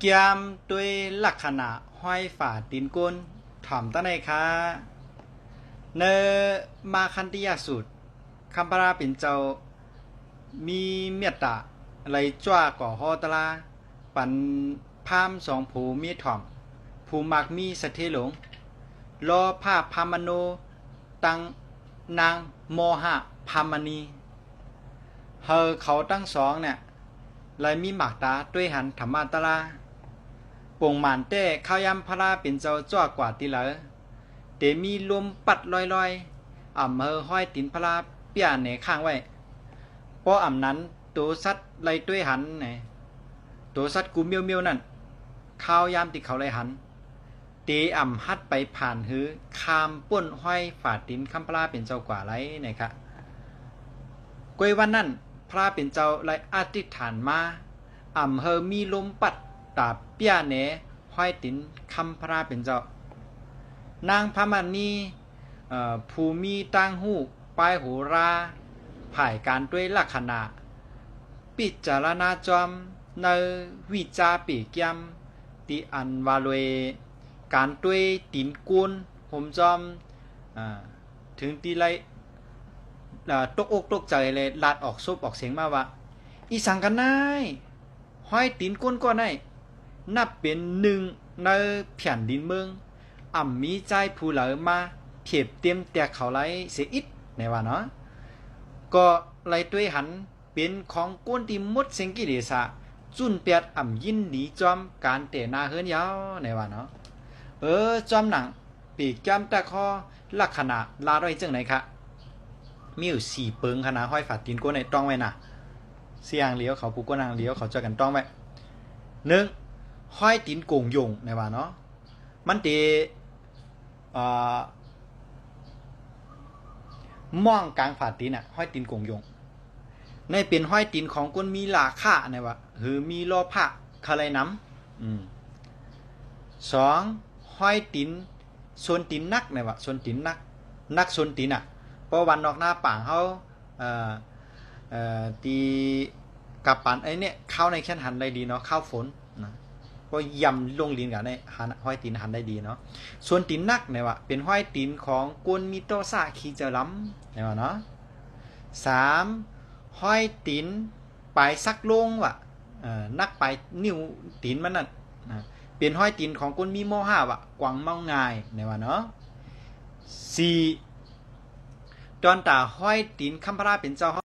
เกียมด้วยลักษณะห้อยฝ่าตีนก้นถ่อมตั้งในคะเนมาคันติยาสุดคำปราเป็นเจ้ามีเมตตาไหลจ้าก่อฮอตลาปันพามสองผูมีถ่อมผูมักมีสะเทหลงรอภาพพามโนตังนางโมหะพามณีเฮอเขาตั้งสองเนี่ยเลยมีหมากตาด้วยหันธรรมะตลาปงหมานเต้ข้าวยำพระเป็นเจ้าจ้ากว่าตีเหลอเตมีลมปัดลอยๆอ่ำเฮอห้อยตินพระเปียเหนข้างไว้เพราะอ่ำนั้นตัวสัตว์ไล่ด้วยหันไงตัวสัตว์กูเมียวเมียวนั่นข้าวยำติเขาไล่หันเตอ่ำฮัดไปผ่านหือคามป้นห้อยฝาตินคำพระเป็นเจ้ากว่าไรนะครับกวยวันนั้นพระเป็นเจ้าไล่อธิษฐานมาอ่ำเฮอมีลมปัดตาเปียเนห้อยตินคำพระเป็นเจ้านางพมานีภูมิตั้งหูปลายหูราผ่ายการด้วยลักษณะปิจารณาจอมในวิจาปีเกียมติอันวาลวยการด้วยตินกุลผมจอมถึงตีไรตกอกตกใจเลยลาดออกซบออกเสียงมาว่าอีสังกันนายห้อยตินกุลก็ได้นับเป็นหนึ่งในแผ่นดินเมืองอ่ำมีใจผู้เหลือมาเพียบเตรียมแต่เขาไรเสียอิดในว่าเนาะก็ไรด้วยหันเป็นของก้นที่มดเสียงกิเลสะจุนเปียดอ่ำยินหนีจอมการเตะนาเฮิรนยาวในว่าเนาะจอมหนังปีกจ้ำตะคอลักษณะลาด้วยจังไหนคะมีอยู่สี่เปิงขนาดห้อยฝาตีนก้นในต้องไว้น่ะเสียงเลี้ยวเขาปูก้นนางเลี้ยวเขาเจอกันต้องไว้หนึ่งห้อยตีนโกงยงในว่าเนาะมันเตม่องกลางฝาตีนห้อยตีนโกงยงในเป็นห้อยตีนของคนมีราคาในว่าหรือมีโลภะคาไรน้ำสองห้อยตีนโซนตีนนักในว่าโซนตีนนักโซนตีนเพราะวันนอกหน้าป่างเขาตีกับปันไอ้เนี่ยเข้าในแค่หันได้ดีเนาะเข้าฝนนะก็ยำลงลิ้นกันในห้อยตีนหันได้ดีเนาะส่วนตีนนักเนี่ยว่าเป็นห้อยตีนของกวนมิโตซาคีเจล้ำเนี่ยว่าเนาะสามห้อยตีนปลายซักลงว่ะนักปลายนิ้วตีนมันนั่นเป็นห้อยตีนของกวนมีโมหะว่ะกวางเมาง่ายเนี่ยว่าเนาะสี่ตอนตาห้อยตีนคัมพราเป็นเจ้า